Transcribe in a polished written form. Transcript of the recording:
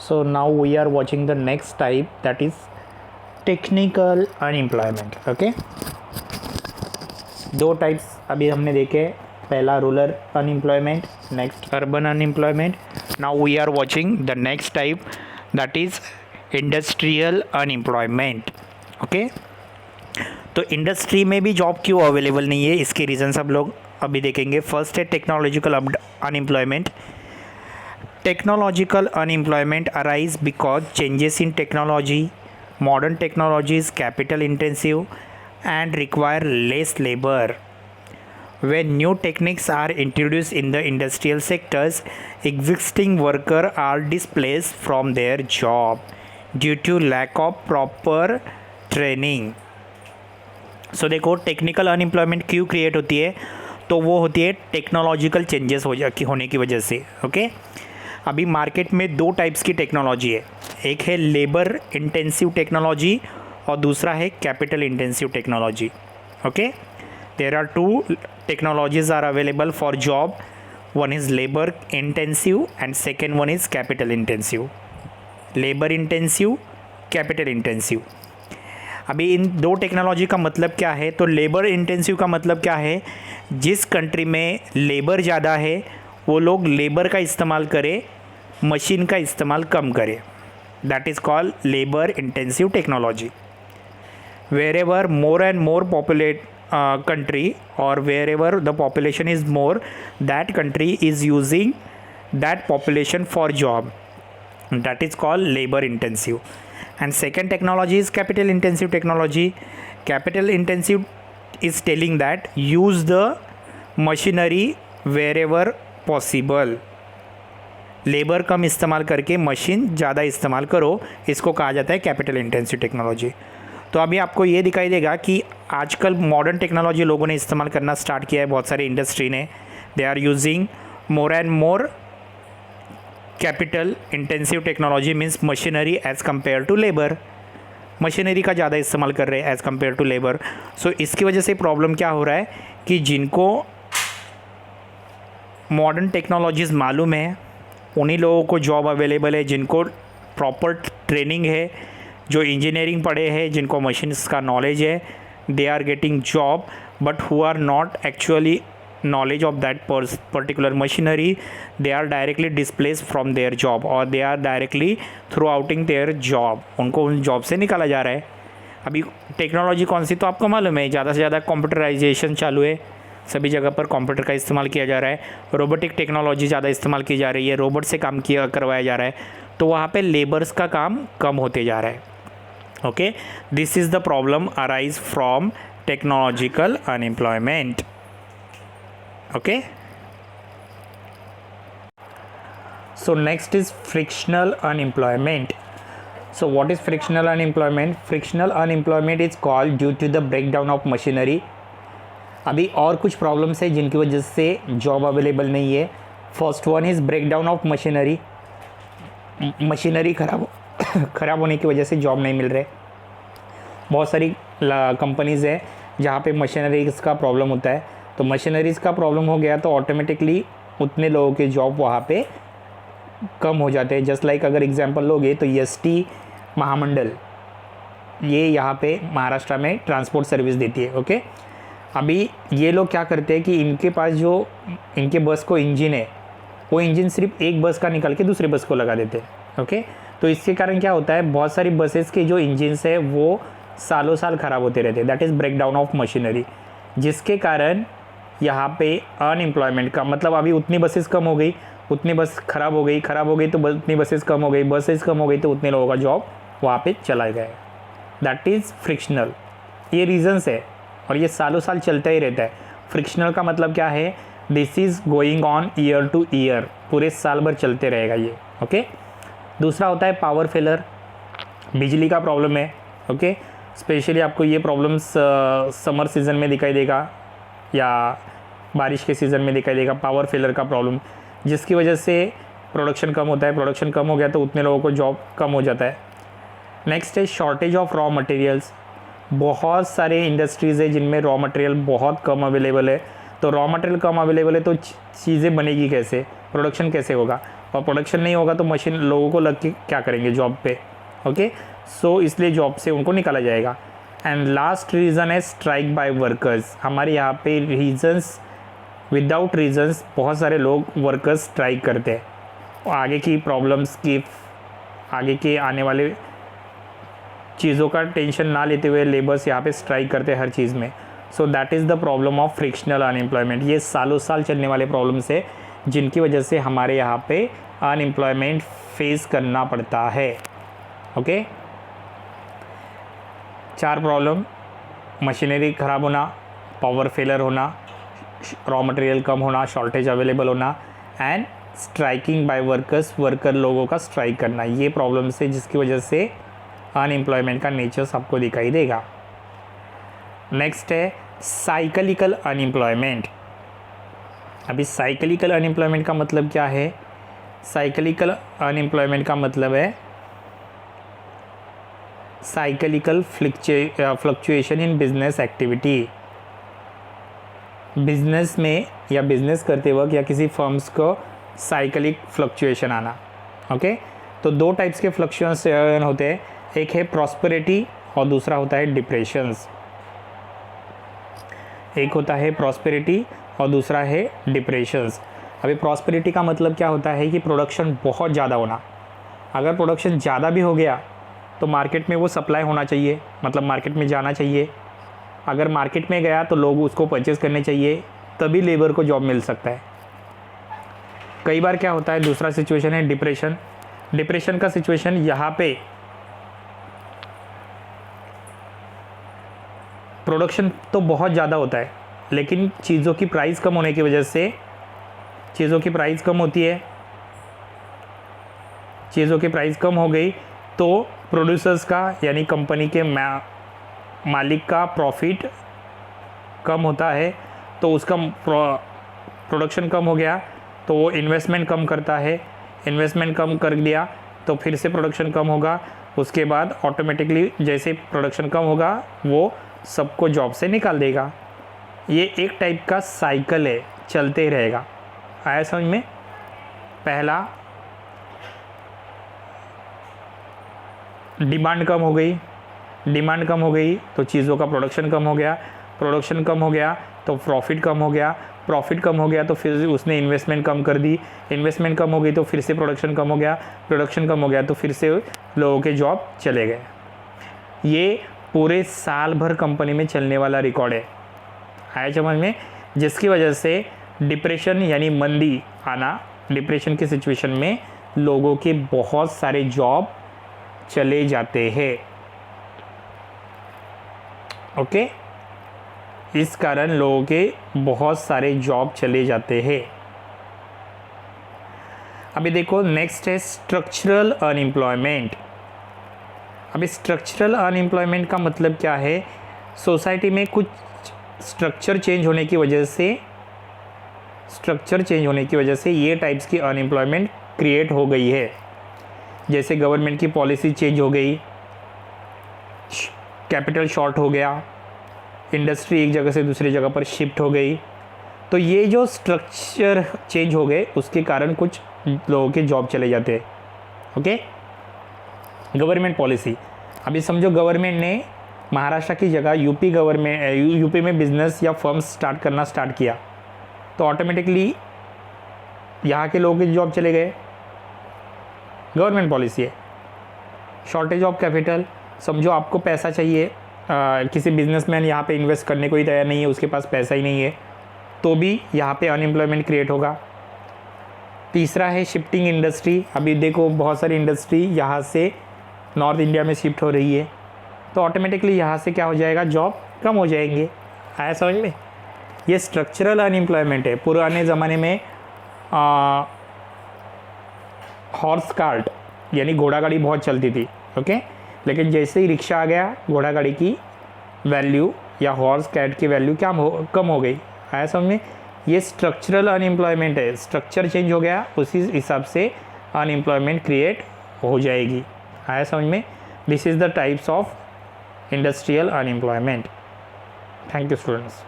So now we are watching the next type, that is technical unemployment. Okay, दो types अभी हमने देखे. पहला rural unemployment, next urban unemployment. Now we are watching the next type, that is industrial unemployment. Okay, तो industry में भी job क्यों available नहीं है, इसके रीज़न सब लोग अभी देखेंगे. फर्स्ट है technological unemployment. Technological unemployment arise because changes in technology. Modern technology is capital intensive and require less labor. When new techniques are introduced in the industrial sectors, existing workers are displaced from their job due to lack of proper training. So देखो technical unemployment क्यों create होती है, तो वो होती है technological changes होने की वजह से. ओके, अभी मार्केट में दो टाइप्स की टेक्नोलॉजी है. एक है लेबर इंटेंसिव टेक्नोलॉजी और दूसरा है capital intensive technology. Okay, there are two technologies are available for job. One is labour intensive and second one is capital intensive. Labour intensive, capital intensive. अभी इन दो टेक्नोलॉजी का मतलब क्या है, तो लेबर इंटेंसिव का मतलब क्या है, जिस कंट्री में लेबर ज़्यादा है वो लोग लेबर का इस्तेमाल करें, मशीन का इस्तेमाल कम करें. That is called labour intensive technology. Wherever more and more populate country or wherever the population is more, that country is using that population for job. That is called labor intensive. And second technology is capital intensive technology. Capital intensive is telling that use the machinery wherever possible. Labour कम इस्तेमाल करके machine ज़्यादा इस्तेमाल करो, इसको कहा जाता है कैपिटल इंटेंसिव टेक्नोलॉजी. तो अभी आपको ये दिखाई देगा कि आजकल मॉडर्न टेक्नोलॉजी लोगों ने इस्तेमाल करना स्टार्ट किया है, बहुत सारी इंडस्ट्री ने. They are using more and more capital intensive technology, means machinery as compare to labour. Machinery का ज़्यादा इस्तेमाल कर रहे हैं as compare to labour. So इसकी वजह से प्रॉब्लम क्या हो रहा है कि जिनको मॉडर्न टेक्नोलॉजीज़ मालूम है उन्हीं लोगों को जॉब अवेलेबल है, जिनको प्रॉपर ट्रेनिंग है, जो इंजीनियरिंग पढ़े हैं, जिनको मशीन्स का नॉलेज है, they are getting job. But who are not actually knowledge of that particular machinery, they are directly displaced from their job or they are directly throughout their job. उनको उन job से निकाला जा रहा है. अभी टेक्नोलॉजी कौन सी, तो आपको मालूम है ज़्यादा से ज़्यादा कंप्यूटराइजेशन चालू है, सभी जगह पर कंप्यूटर का इस्तेमाल किया जा रहा है. रोबोटिक टेक्नोलॉजी ज़्यादा इस्तेमाल की जा रही है, रोबोट से काम करवाया जा रहा है, तो वहाँ पे लेबर्स का काम कम होते जा रहा है. Okay, this is the problem arise from technological unemployment. Okay, so next is frictional unemployment. So what is frictional unemployment? Frictional unemployment is called due to the breakdown of machinery. अभी और कुछ problems है जिनकी वजह से job available नहीं है. First one is breakdown of machinery. Machinery ख़राब होने की वजह से जॉब नहीं मिल रहे. बहुत सारी कंपनीज़ है जहाँ पे मशीनरीज़ का प्रॉब्लम होता है, तो मशीनरीज़ का प्रॉब्लम हो गया तो ऑटोमेटिकली उतने लोगों के जॉब वहाँ पे कम हो जाते हैं. जस्ट लाइक अगर एग्जांपल लोगे तो एसटी महामंडल, ये यहाँ पे महाराष्ट्र में ट्रांसपोर्ट सर्विस देती है. ओके, अभी ये लोग क्या करते हैं कि इनके पास जो इनके बस को इंजन है, वो इंजन सिर्फ एक बस का निकाल के दूसरे बस को लगा देते हैं. ओके, तो इसके कारण क्या होता है, बहुत सारी बसेस के जो इंजन्स है वो सालों साल ख़राब होते रहते हैं. That is breakdown of machinery, जिसके कारण यहाँ पे अनएम्प्लॉयमेंट का मतलब अभी उतनी बसेस कम हो गई, उतनी बस ख़राब हो गई तो उतनी बसेस कम हो गई, बसेस कम हो गई तो उतने लोगों का जॉब वहाँ पे चला गया. That is frictional. ये रीजंस है और ये सालों साल चलता ही रहता है. फ्रिक्शनल का मतलब क्या है, this is going on year two year, पूरे साल भर चलते रहेगा ये. ओके, दूसरा होता है पावर फेलर. बिजली का प्रॉब्लम है. ओके, स्पेशली आपको ये प्रॉब्लम्स समर सीज़न में दिखाई देगा या बारिश के सीज़न में दिखाई देगा, पावर फेलर का प्रॉब्लम, जिसकी वजह से प्रोडक्शन कम होता है. प्रोडक्शन कम हो गया तो उतने लोगों को जॉब कम हो जाता है. नेक्स्ट है शॉर्टेज ऑफ रॉ मटेरियल्स. बहुत सारे इंडस्ट्रीज़ है जिनमें रॉ मटेरियल बहुत कम अवेलेबल है, तो रॉ मटेरियल कम अवेलेबल है तो चीज़ें बनेगी कैसे, प्रोडक्शन कैसे होगा. और प्रोडक्शन नहीं होगा तो मशीन लोगों को लग के क्या करेंगे जॉब पे, ओके। सो इसलिए जॉब से उनको निकाला जाएगा। एंड लास्ट रीज़न है स्ट्राइक बाय वर्कर्स। हमारे यहाँ पे रीजंस, विदाउट रीजंस बहुत सारे लोग वर्कर्स स्ट्राइक करते हैं, आगे की प्रॉब्लम्स की, आगे के आने वाले चीज़ों का टेंशन ना लेते हुए लेबर्स यहाँ पे स्ट्राइक करते हैं हर चीज़ में। So that is the problem of frictional unemployment. ये सालों साल चलने वाले प्रॉब्लम्स है जिनकी वजह से हमारे यहाँ पे अनएम्प्लॉयमेंट फेस करना पड़ता है, ओके। 4 प्रॉब्लम: मशीनरी ख़राब होना, पावर फेलर होना, रॉ मटेरियल कम होना, शॉर्टेज अवेलेबल होना, and striking by workers, worker लोगों का स्ट्राइक करना। ये प्रॉब्लम्स है जिसकी वजह से अनएम्प्लॉयमेंट का नेचर सबको दिखाई देगा। नेक्स्ट है साइक्लिकल अनएम्प्लॉयमेंट। अभी साइक्लिकल अनएम्प्लॉयमेंट का मतलब क्या है? साइक्लिकल अनएम्प्लॉयमेंट का मतलब है cyclical fluctuation in business activity. Business में या बिजनेस करते वक्त या किसी फर्म्स को साइक्लिक फ्लक्चुएशन आना, ओके। तो 2 टाइप्स के फ्लक्चुएशन होते हैं, एक है प्रॉस्पेरिटी और दूसरा होता है डिप्रेशंस। एक होता है प्रॉस्पेरिटी और दूसरा है डिप्रेशंस। अभी प्रॉस्पेरिटी का मतलब क्या होता है कि प्रोडक्शन बहुत ज़्यादा होना। अगर प्रोडक्शन ज़्यादा भी हो गया तो मार्केट में वो सप्लाई होना चाहिए, मतलब मार्केट में जाना चाहिए। अगर मार्केट में गया तो लोग उसको परचेज़ करने चाहिए, तभी लेबर को जॉब मिल सकता है। कई बार क्या होता है, दूसरा सिचुएशन है डिप्रेशन। डिप्रेशन का सिचुएशन यहाँ पे प्रोडक्शन तो बहुत ज़्यादा होता है लेकिन चीज़ों की प्राइस कम होने की वजह से, चीज़ों की प्राइस कम होती है, चीज़ों की प्राइस कम हो गई तो प्रोड्यूसर्स का यानी कंपनी के मालिक का प्रॉफिट कम होता है, तो उसका प्रोडक्शन कम हो गया तो वो इन्वेस्टमेंट कम करता है। इन्वेस्टमेंट कम कर दिया तो फिर से प्रोडक्शन कम होगा, उसके बाद ऑटोमेटिकली जैसे प्रोडक्शन कम होगा वो सबको जॉब से निकाल देगा। ये एक टाइप का साइकिल है, चलते ही रहेगा। आया समझ में? पहला, डिमांड कम हो गई, डिमांड कम हो गई तो चीज़ों का प्रोडक्शन कम हो गया, प्रोडक्शन कम हो गया तो प्रॉफिट कम हो गया, प्रॉफिट कम हो गया तो फिर उसने इन्वेस्टमेंट कम कर दी, इन्वेस्टमेंट कम हो गई तो फिर से प्रोडक्शन कम हो गया, प्रोडक्शन कम हो गया तो फिर से लोगों के जॉब चले गए। ये पूरे साल भर कंपनी में चलने वाला रिकॉर्ड है। आया समझ में? जिसकी वजह से डिप्रेशन यानी मंदी आना, डिप्रेशन की सिचुएशन में लोगों के बहुत सारे जॉब चले जाते हैं, ओके। इस कारण लोगों के बहुत सारे जॉब चले जाते हैं। अभी देखो नेक्स्ट है स्ट्रक्चरल अनएम्प्लॉयमेंट। अभी स्ट्रक्चरल अनएम्प्लॉयमेंट का मतलब क्या है? सोसाइटी में कुछ स्ट्रक्चर चेंज होने की वजह से, ये टाइप्स की अनएम्प्लॉयमेंट क्रिएट हो गई है। जैसे गवर्नमेंट की पॉलिसी चेंज हो गई, कैपिटल शॉर्ट हो गया, इंडस्ट्री एक जगह से दूसरी जगह पर शिफ्ट हो गई, तो ये जो स्ट्रक्चर चेंज हो गए उसके कारण कुछ लोगों के जॉब चले जाते हैं, ओके। गवर्नमेंट पॉलिसी, अभी समझो गवर्नमेंट ने महाराष्ट्र की जगह यूपी में बिजनेस या फर्म्स स्टार्ट किया तो ऑटोमेटिकली यहाँ के लोगों के जॉब चले गए। गवर्नमेंट पॉलिसी है। शॉर्टेज ऑफ कैपिटल, समझो आपको पैसा चाहिए, किसी बिजनेसमैन यहाँ पे इन्वेस्ट करने को ही तैयार नहीं है, उसके पास पैसा ही नहीं है, तो भी यहाँ पे अनएम्प्लॉयमेंट क्रिएट होगा। तीसरा है शिफ्टिंग इंडस्ट्री। अभी देखो बहुत सारी इंडस्ट्री यहाँ से नॉर्थ इंडिया में शिफ्ट हो रही है, तो ऑटोमेटिकली यहाँ से क्या हो जाएगा, जॉब कम हो जाएंगे। आया समझ में? ये स्ट्रक्चरल अनएम्प्लॉयमेंट है। पुराने ज़माने में हॉर्स कार्ट यानी घोड़ा गाड़ी बहुत चलती थी, ओके। लेकिन जैसे ही रिक्शा आ गया, घोड़ा गाड़ी की वैल्यू या हॉर्स कैट की वैल्यू कम हो गई। आया समझ में? ये स्ट्रक्चरल अनएम्प्लॉयमेंट है। स्ट्रक्चर चेंज हो गया, उसी हिसाब से अनएम्प्लॉयमेंट क्रिएट हो जाएगी। आया समझ में? This is the types of industrial unemployment. Thank you students.